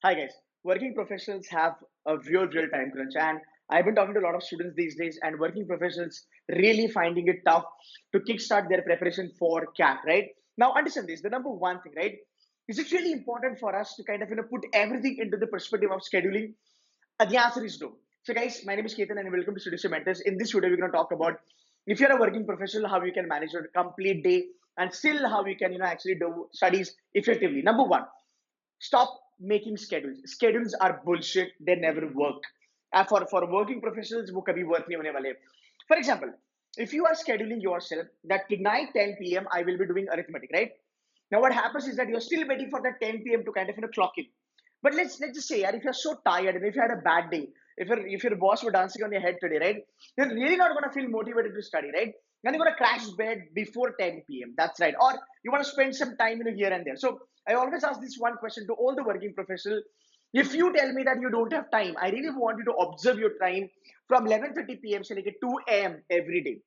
Hi guys, working professionals have a real time crunch, and I've been talking to a lot of students these days, and working professionals really finding it tough to kickstart their preparation for CAT. Right now, understand this: the number one thing, right? Is it really important for us to kind of put everything into the perspective of scheduling? The answer is no. So, guys, my name is Ketan, and welcome to Studio Mentors. In this video, we're going to talk about if you're a working professional, how you can manage your complete day, and still how you can actually do studies effectively. Number one, stop making schedules. Schedules are bullshit. They never work. For working professionals, वो कभी work नहीं होने वाले. For example, if you are scheduling yourself that tonight 10 p.m. I will be doing arithmetic, right? Now what happens is that you're still waiting for that 10 p.m. to kind of clock in. But let's just say, if you're so tired and if you had a bad day, if your boss were dancing on your head today, right? You're really not gonna feel motivated to study, right? And you're gonna crash bed before 10 p.m. That's right. Or you want to spend some time here and there. So I always ask this one question to all the working professionals. If you tell me that you don't have time, I really want you to observe your time from 11:30 p.m. to like 2 a.m. every day.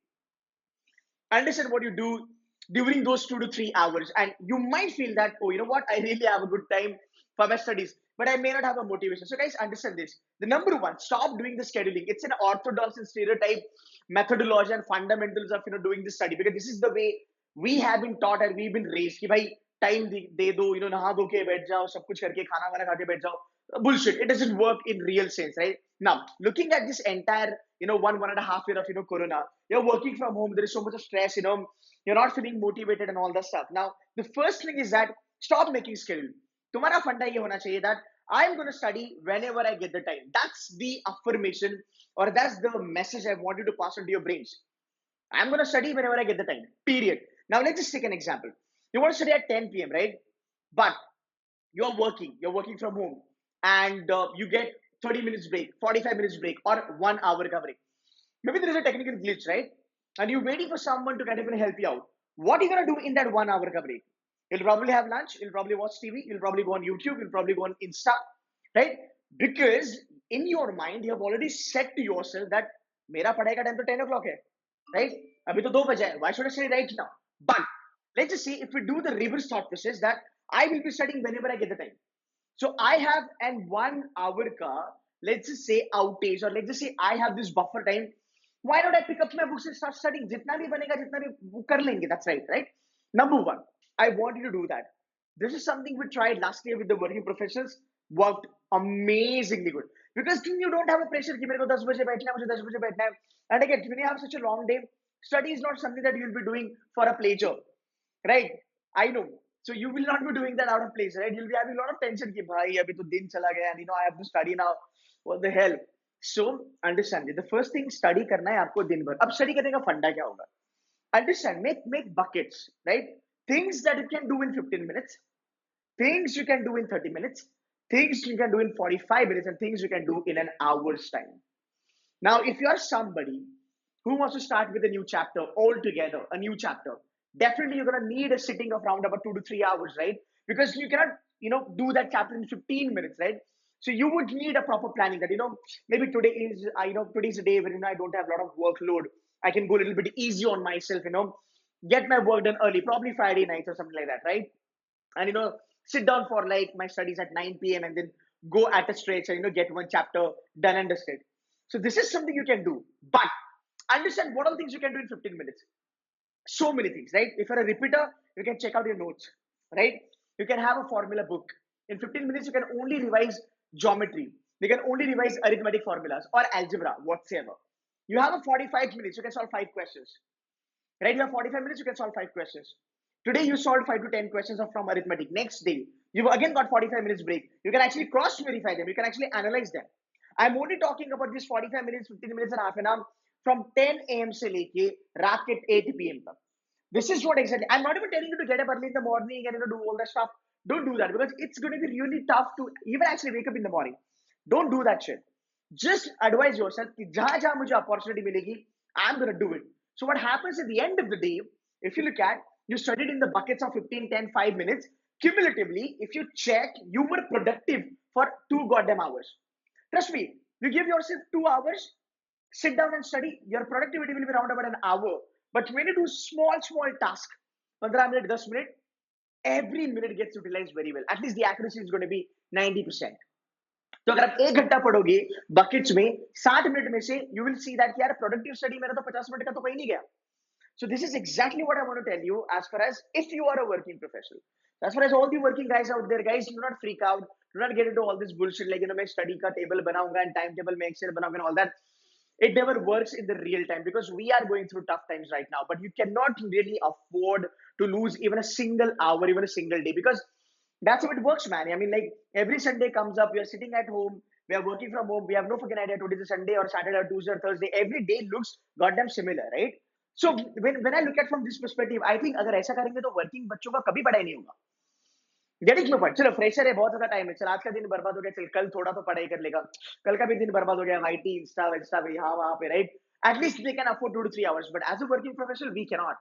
Understand what you do during those 2 to 3 hours, and you might feel that, oh, you know what, I really have a good time for my studies, but I may not have a motivation. So guys, understand this: the number one, stop doing the scheduling. It's an orthodox and stereotype methodology and fundamentals of doing this study, because this is the way we have been taught and we've been raised कि भाई time दे दो, नहा धो के बैठ जाओ, सब कुछ करके खाना वाना खा के बैठ जाओ. Bullshit. It doesn't work in real sense, right? Now, looking at this entire 1.5 year of corona, you're working from home, there is so much of stress, you're not feeling motivated and all that stuff. Now, the first thing is that stop making schedule. तुम्हारा फंडा ये होना चाहिए that I'm going to study whenever I get the time. That's the affirmation, or that's the message I want you to pass on to your brains. I'm going to study whenever I get the time, period. Now let's just take an example. You want to study at 10 p.m., right? But you're working from home, and you get 30 minutes break, 45 minutes break, or 1 hour break. Maybe there is a technical glitch, right? And you're waiting for someone to kind of help you out. What are you going to do in that 1 hour break? You'll probably have lunch, you'll probably watch TV, you'll probably go on YouTube, you'll probably go on Insta, right? Because in your mind, you have already said to yourself that मेरा पढ़ाई का time to 10 o'clock है, right? अभी तो 2 बजे है. Why should I study right now? But let's just say if we do the reverse thought process that I will be studying whenever I get the time. So I have an 1 hour ka, let's just say outage, or let's just say I have this buffer time. Why not I pick up my books and start studying? जितना भी बनेगा, जितना भी वो कर लेंगे. That's right, right? Number one, I want you to do that. This is something we tried last year with the working professionals. Worked amazingly good, because you don't have a pressure कि मेरे को 10 बजे बैठना है, मुझे 10 बजे बैठना है. And again, when you have such a long day, study is not something that you'll be doing for a pleasure, right? I know. So you will not be doing that out of place, right? You'll be having a lot of tension कि भाई अभी तो दिन चला गया, and I have to study now. What the hell? So understand it. The first thing study करना है आपको दिन भर. अब study करने का फंडा क्या होगा? Understand, make buckets, right? Things that you can do in 15 minutes, things you can do in 30 minutes, things you can do in 45 minutes, and things you can do in an hour's time. Now, if you are somebody who wants to start with a new chapter altogether, a new chapter, definitely you're gonna need a sitting of around about 2 to 3 hours, right? Because you cannot, do that chapter in 15 minutes, right? So you would need a proper planning that, maybe today is, today's a day when I don't have a lot of workload. I can go a little bit easy on myself, get my work done early, probably Friday nights or something like that, right? And sit down for like my studies at 9 p.m. and then go at a stretch and get one chapter done and dusted. So this is something you can do, but understand what all things you can do in 15 minutes. So many things, right? If you're a repeater, you can check out your notes, right? You can have a formula book. In 15 minutes, you can only revise geometry. You can only revise arithmetic formulas or algebra, whatsoever. You have a 45 minutes, you can solve 5 questions, right? You have 45 minutes, you can solve 5 questions. Today, you solved 5 to 10 questions from arithmetic. Next day, you've again got 45 minutes break. You can actually cross verify them. You can actually analyze them. I'm only talking about this 45 minutes, 15 minutes, and half an hour from 10 a.m. से लेके रात के 8 p.m. तक. This is what exactly. I'm not even telling you to get up early in the morning and do all that stuff. Don't do that, because it's going to be really tough to even actually wake up in the morning. Don't do that shit. Just advise yourself कि जहाँ जहाँ मुझे opportunity मिलेगी, I'm going to do it. So what happens at the end of the day, if you look at, you studied in the buckets of 15, 10, 5 minutes, cumulatively, if you check, you were productive for 2 goddamn hours. Trust me, you give yourself 2 hours, sit down and study, your productivity will be around about an hour. But when you do small task, 15 minutes, 10 minutes, every minute gets utilized very well. At least the accuracy is going to be 90%। तो अगर आप 1 घंटा पढ़ोगे buckets में 60 minute में से you will see that यार productive study मेरा तो 50 मिनट का तो कहीं नहीं गया। So this is exactly what I want to tell you as far as if you are a working professional. As far as all the working guys out there, guys, do not freak out. Do not get into all this bullshit like, मैं study का table बनाऊंगा and timetable में Excel बनाऊंगा and all that. It never works in the real time because we are going through tough times right now. But you cannot really afford to lose even a single hour, even a single day, because that's how it works, man. I mean, like every Sunday comes up, we are sitting at home, we are working from home, we have no fucking idea today is Sunday or Saturday or Tuesday or Thursday. Every day looks goddamn similar, right? So when I look at from this perspective, I think अगर ऐसा करेंगे तो working बच्चों का कभी पढ़ाई नहीं होगा। Getting my point? चलो फ्रेशर है, बहुत ज्यादा टाइम है, चल आज का दिन बर्बाद हो गया, चल कल थोड़ा तो पढ़ाई कर लेगा, कल का भी दिन बर्बाद हो गया, आईटी इंस्टा इंस्टा पे यहाँ वहाँ पे, right? At least they can afford 2 to 3 hours, but as a working professional we can not,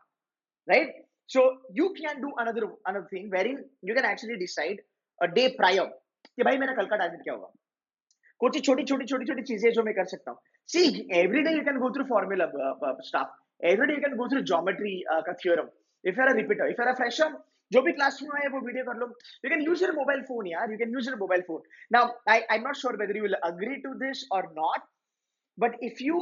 right? So you can do another thing wherein you can actually decide a day prior कि भाई मेरा कल का target क्या होगा, कुछ छोटी छोटी चीजें जो मैं कर सकता हूँ। See every day you can go through formula stuff, every day you can go through geometry का theorem. If you are a repeater, if you are a fresher, जो भी क्लास में आए वो वीडियो कर लो। You can use your mobile phone यार, you can use your mobile phone. Now I am not sure whether you will agree to this or not, but if you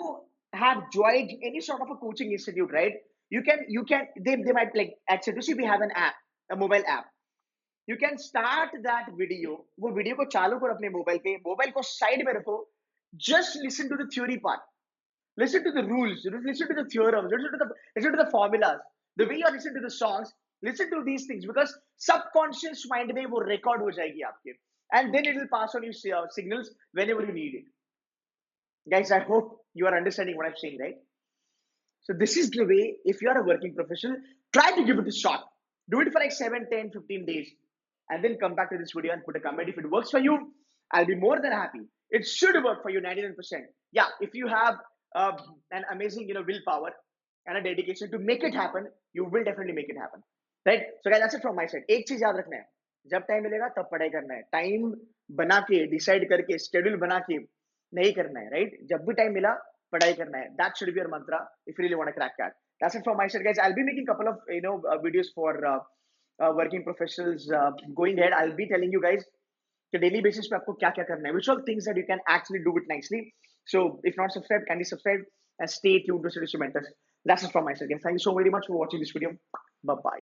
have joined any sort of a coaching institute, right, they might like actually to see we have an app, a mobile app. You can start that video, वो video को चालू करो अपने mobile पे, mobile को side में रखो, just listen to the theory part, listen to the rules, listen to the theorems, listen to the formulas, the way you listen to the songs, listen to these things, because subconscious mind में वो record हो जाएगी आपके, and then it will pass on you signals whenever you need it. Guys, I hope you are understanding what I'm saying, right? So this is the way, if you are a working professional, try to give it a shot. Do it for like 7, 10, 15 days. And then come back to this video and put a comment. If it works for you, I'll be more than happy. It should work for you 99%. Yeah, if you have an amazing, willpower and a dedication to make it happen, you will definitely make it happen. Right? So guys, that's it from my side. एक चीज याद रखना है, जब time मिलेगा तब पढ़ाई करना है, टाइम बना के डिसाइड करके शेड्यूल बना के नहीं करना है, राइट? जब भी टाइम मिला पढ़ाई करना है, that should be your mantra if you really want to crack that. That's it from my side, guys. I'll be making a couple of videos for working professionals going ahead. I'll be telling you guys कि daily basis पे आपको क्या क्या करना है, which all things that you can actually do it nicely. So if not subscribed, kindly subscribe and stay tuned to Studies to Mentors. That's it from my side, guys. Thank you so very much for watching this video. Bye bye.